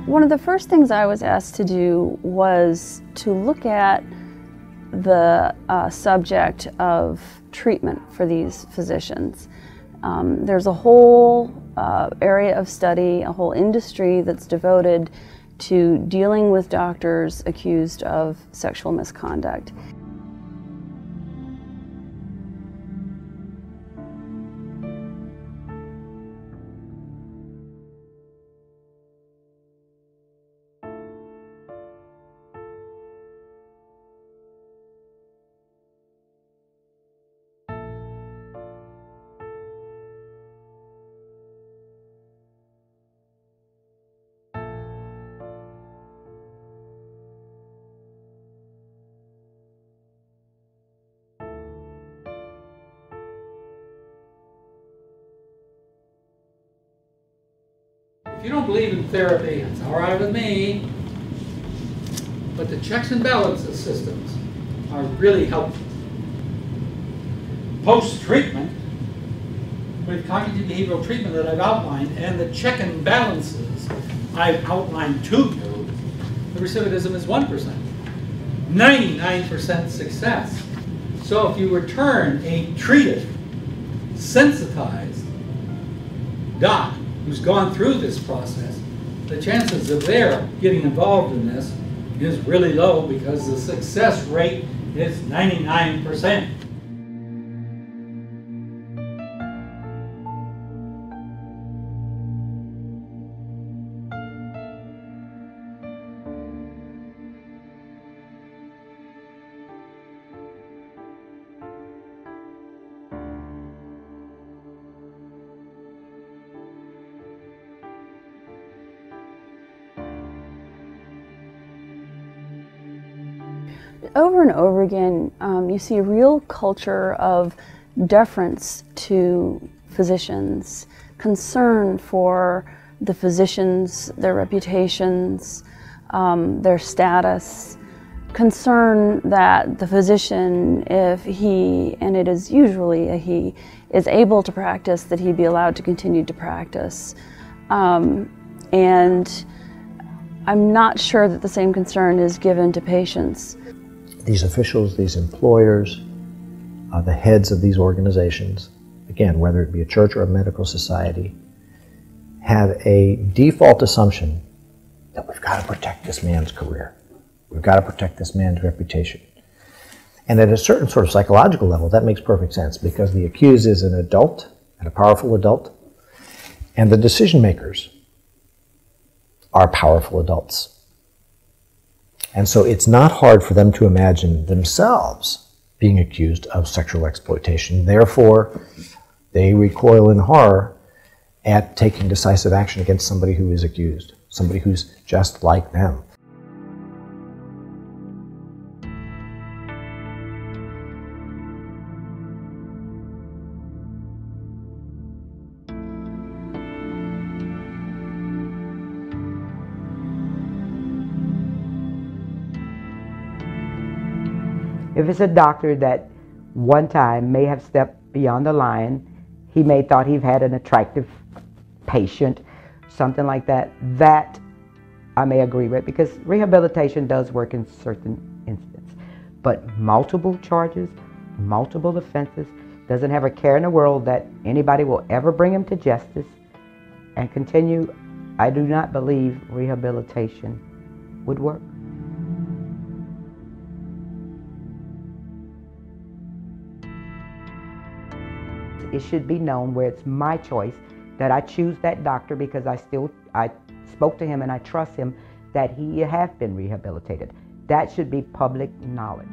One of the first things I was asked to do was to look at the subject of treatment for these physicians. There's a whole area of study, a whole industry that's devoted to dealing with doctors accused of sexual misconduct. If you don't believe in therapy, it's all right with me, but the checks and balances systems are really helpful. Post-treatment, with cognitive behavioral treatment that I've outlined, and the check and balances I've outlined to you, the recidivism is 1%. 99% success. So if you return a treated, sensitized doc who's gone through this process, the chances of their getting involved in this is really low because the success rate is 99%. Over and over again, you see a real culture of deference to physicians, concern for the physicians, their reputations, their status, concern that the physician, if he, and it is usually a he, is able to practice, that he be allowed to continue to practice. And I'm not sure that the same concern is given to patients. These officials, these employers, the heads of these organizations, again, whether it be a church or a medical society, have a default assumption that we've got to protect this man's career. We've got to protect this man's reputation. And at a certain sort of psychological level, that makes perfect sense because the accused is an adult, and a powerful adult, and the decision makers are powerful adults. And so it's not hard for them to imagine themselves being accused of sexual exploitation. Therefore, they recoil in horror at taking decisive action against somebody who is accused, somebody who's just like them. If it's a doctor that one time may have stepped beyond the line, he may thought he had an attractive patient, something like that, that I may agree with because rehabilitation does work in certain instances. But multiple charges, multiple offenses, doesn't have a care in the world that anybody will ever bring him to justice and continue, I do not believe rehabilitation would work. It should be known where it's my choice that I choose that doctor because I spoke to him and I trust him that he has been rehabilitated. That should be public knowledge.